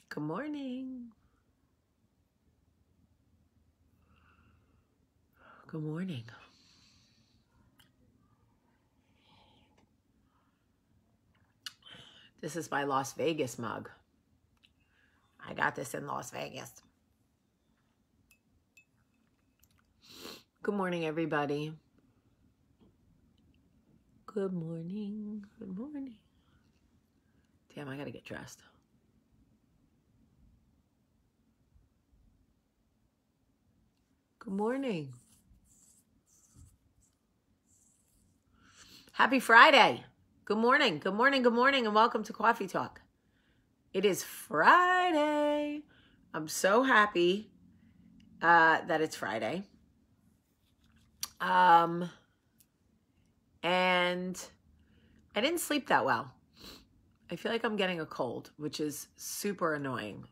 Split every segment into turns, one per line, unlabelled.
Good morning. Good morning. This is my Las Vegas mug. I got this in Las Vegas. Good morning, everybody. Good morning. Good morning. Damn, I gotta get dressed. Good morning. Happy Friday. Good morning. Good morning. Good morning, and welcome to Coffee Talk. It is Friday. I'm so happy that it's Friday. And I didn't sleep that well. I feel like I'm getting a cold, which is super annoying.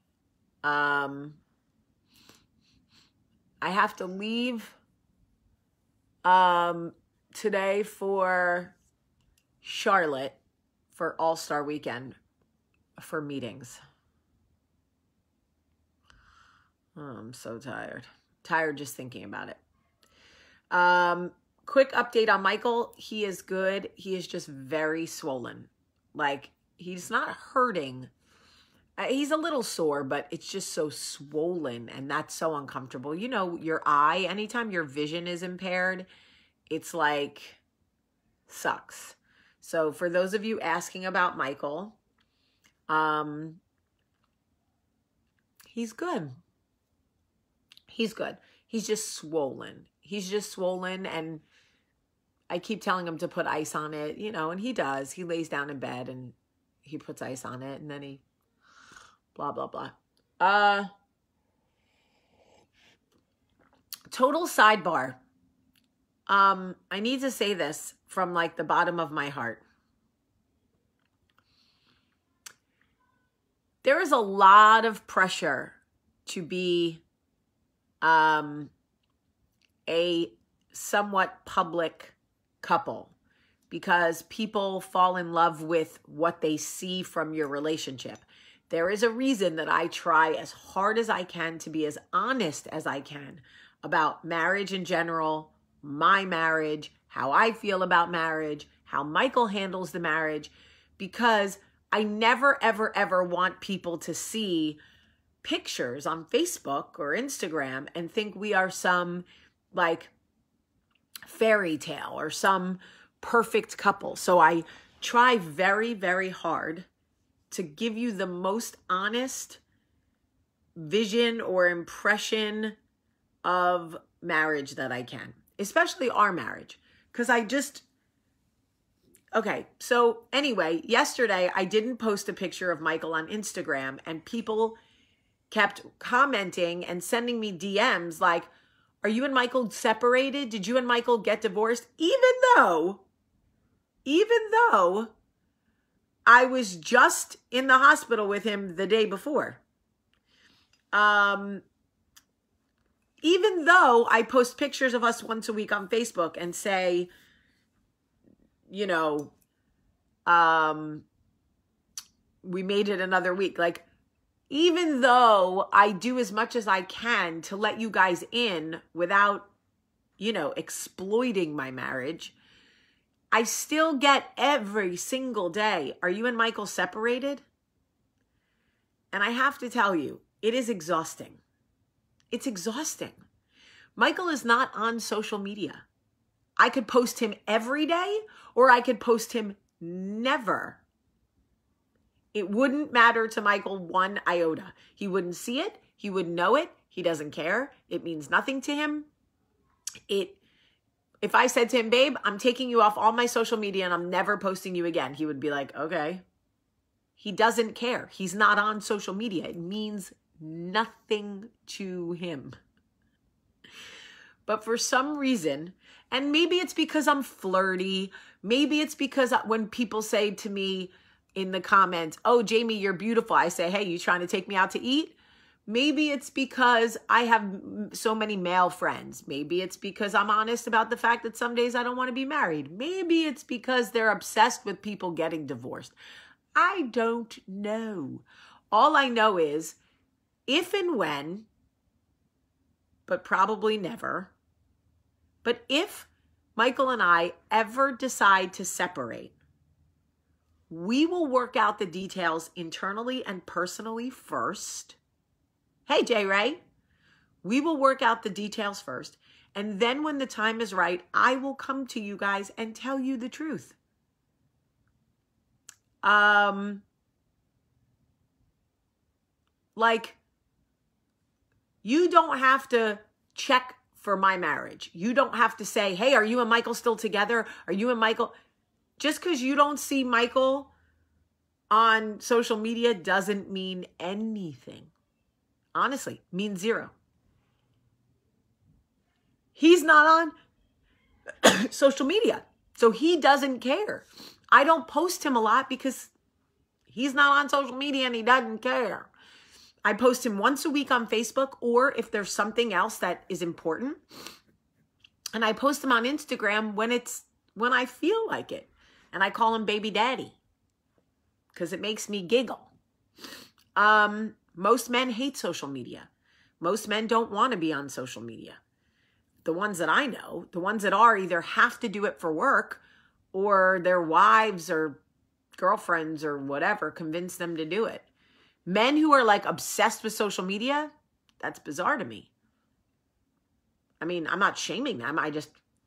I have to leave today for Charlotte for All-Star Weekend for meetings. Oh, I'm so tired. Tired just thinking about it. Quick update on Michael. He is good. He is just very swollen. Like, he's not hurting. He's a little sore, but it's just so swollen, and that's so uncomfortable. You know, your eye, anytime your vision is impaired, it's like, sucks. So for those of you asking about Michael, he's good. He's good. He's just swollen. He's just swollen, and I keep telling him to put ice on it, you know, and he does. He lays down in bed and he puts ice on it, and then he blah, blah, blah. Total sidebar. I need to say this from like the bottom of my heart. There is a lot of pressure to be a somewhat public couple because people fall in love with what they see from your relationship. There is a reason that I try as hard as I can to be as honest as I can about marriage in general, my marriage, how I feel about marriage, how Michael handles the marriage, because I never, ever, ever want people to see pictures on Facebook or Instagram and think we are some like fairy tale or some perfect couple. So I try very, very hard to give you the most honest vision or impression of marriage that I can, especially our marriage. Because okay, so anyway, yesterday I didn't post a picture of Michael on Instagram, and people kept commenting and sending me DMs like, are you and Michael separated? Did you and Michael get divorced? Even though I was just in the hospital with him the day before. Even though I post pictures of us once a week on Facebook and say, you know, we made it another week. Like, even though I do as much as I can to let you guys in without, you know, exploiting my marriage, I still get every single day, are you and Michael separated? And I have to tell you, it is exhausting. It's exhausting. Michael is not on social media. I could post him every day, or I could post him never. It wouldn't matter to Michael one iota. He wouldn't see it. He wouldn't know it. He doesn't care. It means nothing to him. If I said to him, babe, I'm taking you off all my social media and I'm never posting you again, he would be like, okay. He doesn't care. He's not on social media. It means nothing to him. But for some reason, and maybe it's because I'm flirty, maybe it's because when people say to me in the comments, oh, Jamie, you're beautiful, I say, hey, you trying to take me out to eat? Maybe it's because I have so many male friends. Maybe it's because I'm honest about the fact that some days I don't want to be married. Maybe it's because they're obsessed with people getting divorced. I don't know. All I know is if and when, but probably never, but if Michael and I ever decide to separate, we will work out the details internally and personally first. Hey, J. Ray. We will work out the details first. And then when the time is right, I will come to you guys and tell you the truth. Like, you don't have to check for my marriage. You don't have to say, hey, are you and Michael still together? Are you and Michael? Just because you don't see Michael on social media doesn't mean anything. Honestly, means zero. He's not on social media, so he doesn't care. I don't post him a lot because he's not on social media and he doesn't care. I post him once a week on Facebook, or if there's something else that is important. And I post him on Instagram when I feel like it. And I call him baby daddy because it makes me giggle. Most men hate social media. Most men don't want to be on social media. The ones that I know, the ones that are either have to do it for work or their wives or girlfriends or whatever convince them to do it. Men who are like obsessed with social media, that's bizarre to me. I mean, I'm not shaming them.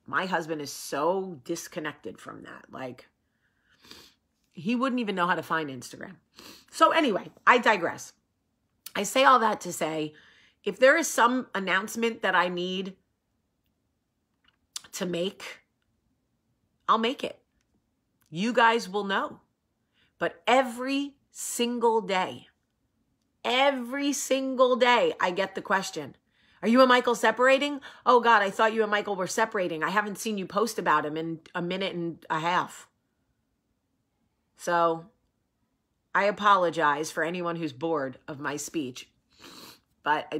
My husband is so disconnected from that. Like, he wouldn't even know how to find Instagram. So anyway, I digress. I say all that to say, if there is some announcement that I need to make, I'll make it. You guys will know. But every single day, I get the question, are you and Michael separating? Oh God, I thought you and Michael were separating. I haven't seen you post about him in a minute and a half. So I apologize for anyone who's bored of my speech, but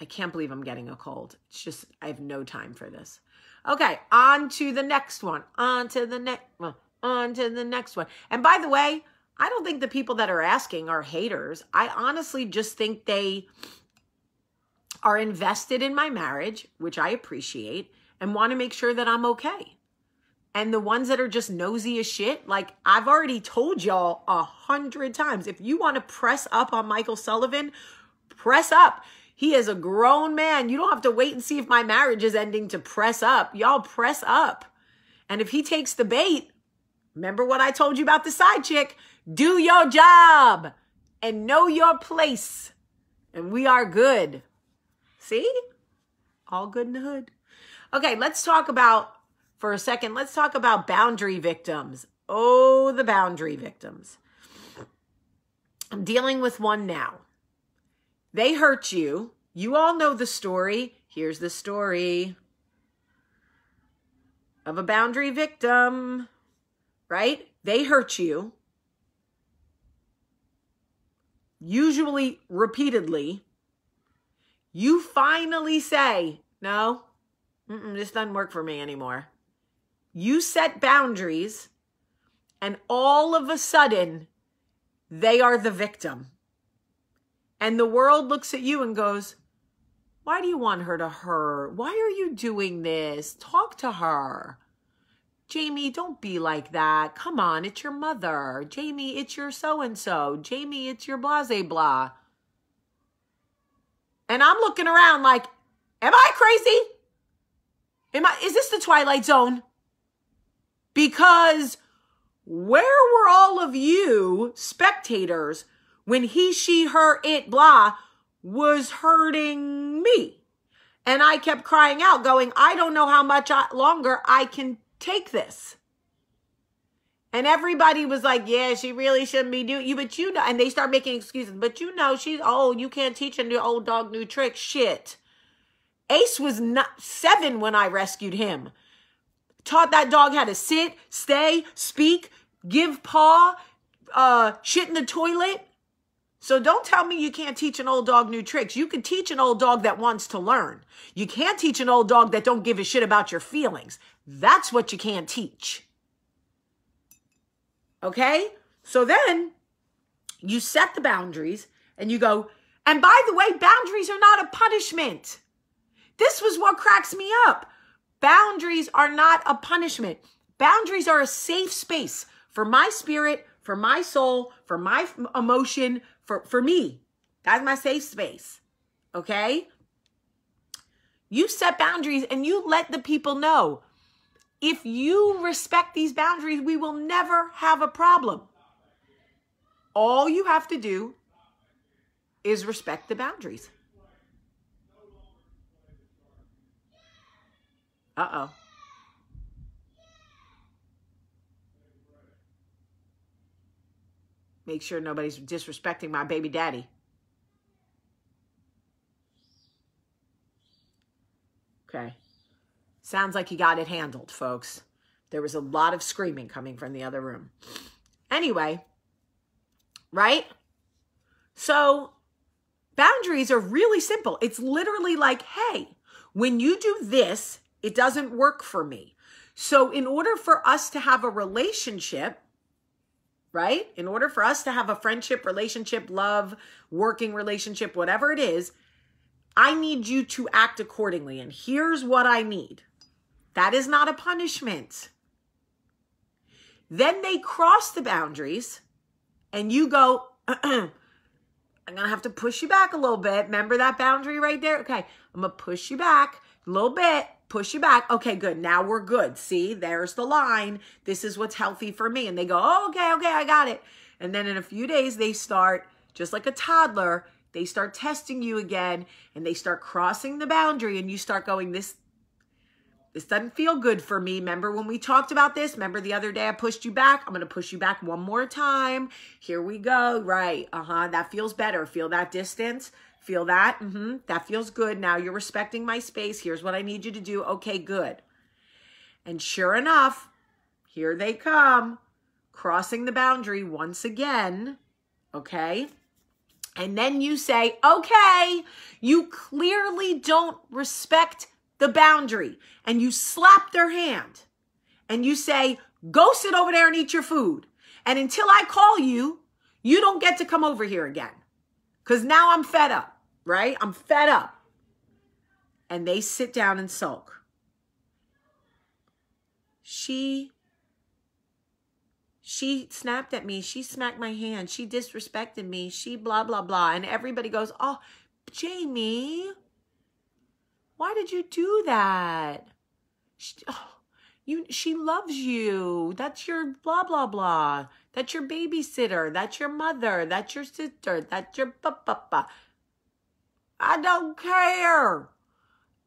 I can't believe I'm getting a cold. It's just, I have no time for this. Okay, on to the next one. On to the next one. And by the way, I don't think the people that are asking are haters. I honestly just think they are invested in my marriage, which I appreciate, and want to make sure that I'm okay. And the ones that are just nosy as shit, like I've already told y'all 100 times, if you want to press up on Michael Sullivan, press up. He is a grown man. You don't have to wait and see if my marriage is ending to press up. Y'all press up. And if he takes the bait, remember what I told you about the side chick, do your job and know your place. And we are good. See? All good in the hood. Okay, let's talk about boundary victims. Oh, the boundary victims. I'm dealing with one now. They hurt you. You all know the story. Here's the story of a boundary victim, right? They hurt you. Usually repeatedly. You finally say, no, this doesn't work for me anymore. You set boundaries, and all of a sudden, they are the victim. And the world looks at you and goes, why do you want her to hurt? Why are you doing this? Talk to her. Jamie, don't be like that. Come on, it's your mother. Jamie, it's your so-and-so. Jamie, it's your blah-blah. And I'm looking around like, am I crazy? Is this the Twilight Zone? Because where were all of you spectators when he, she, her, it, blah, was hurting me? And I kept crying out, going, I don't know how much longer I can take this. And everybody was like, yeah, she really shouldn't be doing you, but you know, and they start making excuses, but you know, she's old. You can't teach a new old dog new tricks. Shit. Ace was 7 when I rescued him. Taught that dog how to sit, stay, speak, give paw, shit in the toilet. So don't tell me you can't teach an old dog new tricks. You can teach an old dog that wants to learn. You can't teach an old dog that don't give a shit about your feelings. That's what you can't teach. Okay? So then You set the boundaries and you go, and by the way, boundaries are not a punishment. This was what cracks me up. Boundaries are not a punishment. Boundaries are a safe space for my spirit, for my soul, for my emotion, for me. That's my safe space. Okay? You set boundaries and you let the people know. If you respect these boundaries, we will never have a problem. All you have to do is respect the boundaries. Uh-oh. Make sure nobody's disrespecting my baby daddy. Okay. Sounds like you got it handled, folks. There was a lot of screaming coming from the other room. Anyway, right? So boundaries are really simple. It's literally like, hey, when you do this, it doesn't work for me. So in order for us to have a relationship, right? In order for us to have a friendship, relationship, love, working relationship, whatever it is, I need you to act accordingly. And here's what I need. That is not a punishment. Then they cross the boundaries and you go, I'm going to have to push you back a little bit. Remember that boundary right there? Okay, I'm going to push you back a little bit. Push you back. Okay, good. Now we're good. See, there's the line. This is what's healthy for me. And they go, oh, okay, I got it. And then in a few days, they start, just like a toddler, they start testing you again and they start crossing the boundary and you start going, this doesn't feel good for me. Remember when we talked about this? Remember the other day I pushed you back? I'm going to push you back one more time. Here we go. Right. That feels better. Feel that distance. Feel that? That feels good. Now you're respecting my space. Here's what I need you to do. Okay, good. And sure enough, here they come, crossing the boundary once again. Okay. And then you say, okay, you clearly don't respect the boundary. And you slap their hand and you say, go sit over there and eat your food. And until I call you, you don't get to come over here again. Because now I'm fed up, right? I'm fed up. And they sit down and sulk. She snapped at me. She smacked my hand. She disrespected me. She blah, blah, blah. And everybody goes, oh, Jamie, why did you do that? She loves you. That's your blah, blah, blah. That's your babysitter. That's your mother. That's your sister. That's your papa. I don't care.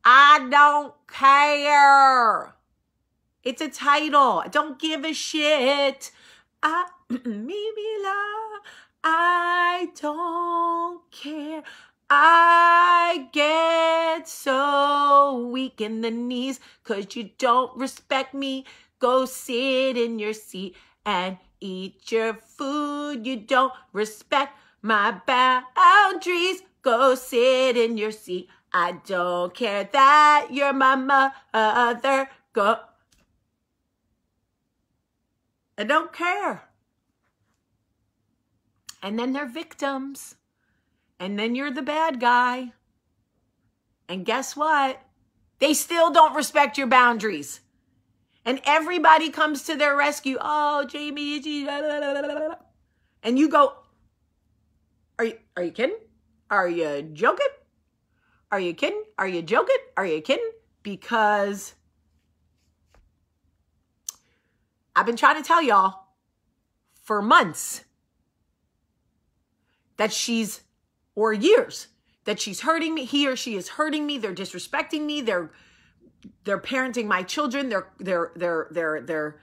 I don't care. It's a title. I don't give a shit. I don't care. I get so weak in the knees because you don't respect me. Go sit in your seat and eat your food. You don't respect my boundaries. Go sit in your seat. I don't care that you're my mother. Go. I don't care. And then they're victims. And then you're the bad guy. And guess what? They still don't respect your boundaries. And everybody comes to their rescue. Oh, Jamie. And you go, are you kidding? Are you joking? Are you kidding? Are you joking? Are you kidding? Because I've been trying to tell y'all for months that or years, that she's hurting me. He or she is hurting me. They're disrespecting me. They're parenting my children. They're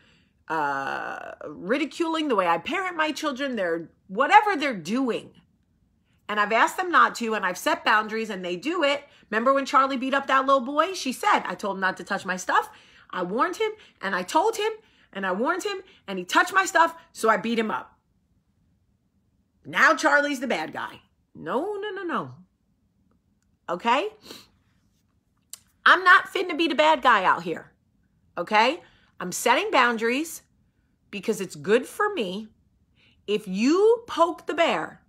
ridiculing the way I parent my children. They're whatever they're doing. And I've asked them not to, and I've set boundaries, and they do it. Remember when Charlie beat up that little boy? She said, I told him not to touch my stuff. I warned him, and I told him, and I warned him, and he touched my stuff, so I beat him up. Now Charlie's the bad guy. No. Okay? I'm not fitting to be the bad guy out here. Okay? I'm setting boundaries because it's good for me. if you poke the bear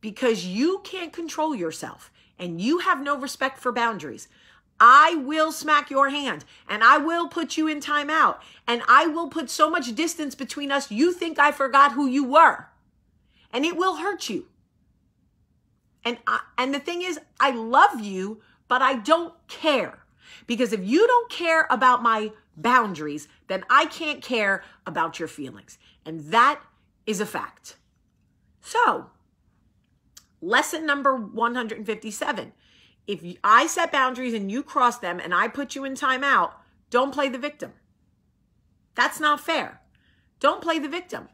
because you can't control yourself and you have no respect for boundaries, I will smack your hand and I will put you in timeout and I will put so much distance between us. You think I forgot who you were, and it will hurt you. And the thing is, I love you, but I don't care, because if you don't care about my boundaries, then I can't care about your feelings. And that is a fact. So, lesson number 157. If I set boundaries and you cross them and I put you in timeout, don't play the victim. That's not fair. Don't play the victim.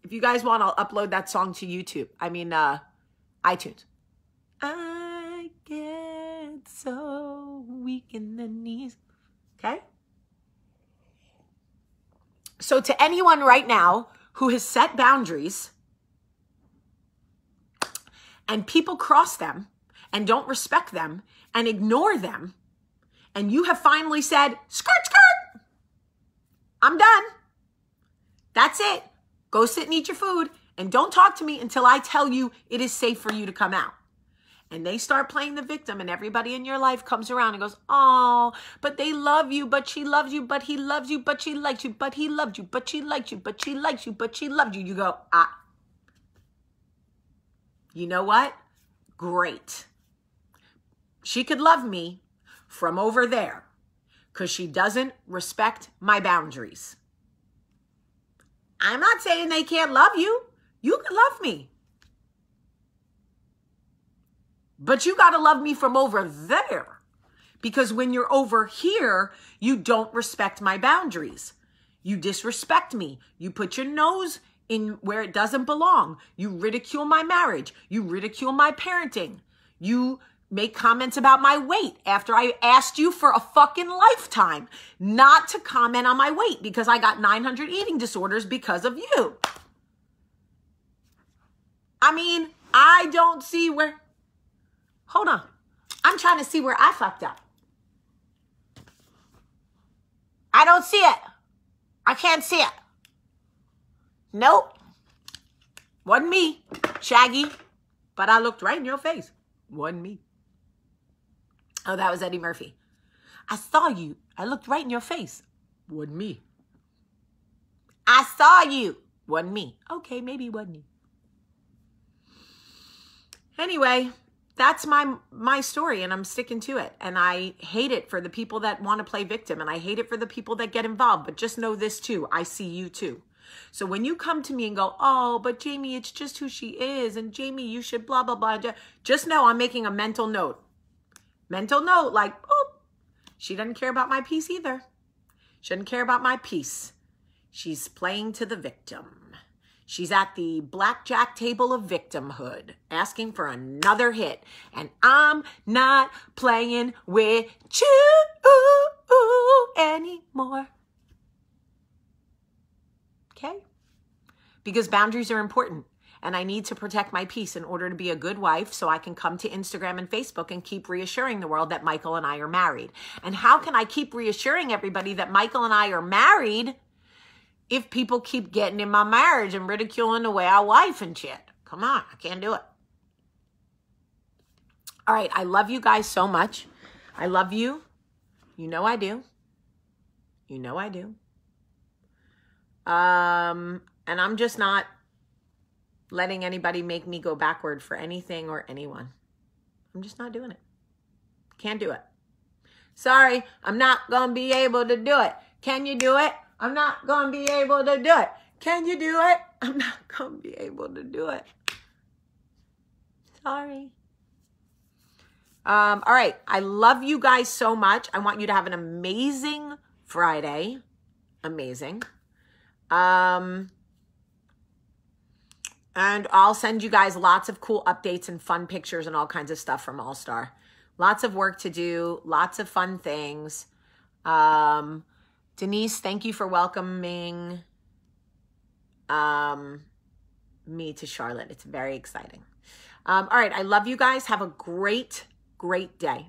If you guys want, I'll upload that song to YouTube. iTunes. I get so weak in the knees. Okay? So to anyone right now who has set boundaries and people cross them and don't respect them and ignore them, and you have finally said, skirt, skirt, I'm done. That's it. Go sit and eat your food and don't talk to me until I tell you it is safe for you to come out. And they start playing the victim, and everybody in your life comes around and goes, oh, but they love you, but she loves you, but he loves you, but she likes you, but he loved you, but she likes you, but she likes you, but she loved you. You go, you know what? Great. She could love me from over there because she doesn't respect my boundaries. I'm not saying they can't love you. You can love me. But you got to love me from over there, because when you're over here, you don't respect my boundaries. You disrespect me. You put your nose in where it doesn't belong. You ridicule my marriage. You ridicule my parenting. You make comments about my weight after I asked you for a fucking lifetime not to comment on my weight because I got 900 eating disorders because of you. I mean, I don't see where... Hold on. I'm trying to see where I fucked up. I don't see it. I can't see it. Nope. Wasn't me, Shaggy. But I looked right in your face. Wasn't me. Oh, that was Eddie Murphy. I saw you. I looked right in your face. Wasn't me. I saw you. Wasn't me. Okay, maybe it wasn't me. Anyway, that's my story, and I'm sticking to it. And I hate it for the people that want to play victim, and I hate it for the people that get involved. But just know this too. I see you too. So when you come to me and go, oh, but Jamie, it's just who she is, and Jamie, you should blah, blah, blah. Just know I'm making a mental note. Mental note, like, oh, she doesn't care about my peace either. She doesn't care about my peace. She's playing to the victim. She's at the blackjack table of victimhood, asking for another hit. And I'm not playing with you anymore. Okay? Because boundaries are important. And I need to protect my peace in order to be a good wife, so I can come to Instagram and Facebook and keep reassuring the world that Michael and I are married. And how can I keep reassuring everybody that Michael and I are married if people keep getting in my marriage and ridiculing the way I wife and shit? Come on, I can't do it. All right, I love you guys so much. I love you. You know I do. You know I do. And I'm just not letting anybody make me go backward for anything or anyone. I'm just not doing it. Can't do it. Sorry, I'm not going to be able to do it. Can you do it? I'm not going to be able to do it. Can you do it? I'm not going to be able to do it. Sorry. All right. I love you guys so much. I want you to have an amazing Friday. Amazing. And I'll send you guys lots of cool updates and fun pictures and all kinds of stuff from All Star. Lots of work to do. Lots of fun things. Denise, thank you for welcoming me to Charlotte. It's very exciting. All right. I love you guys. Have a great, great day.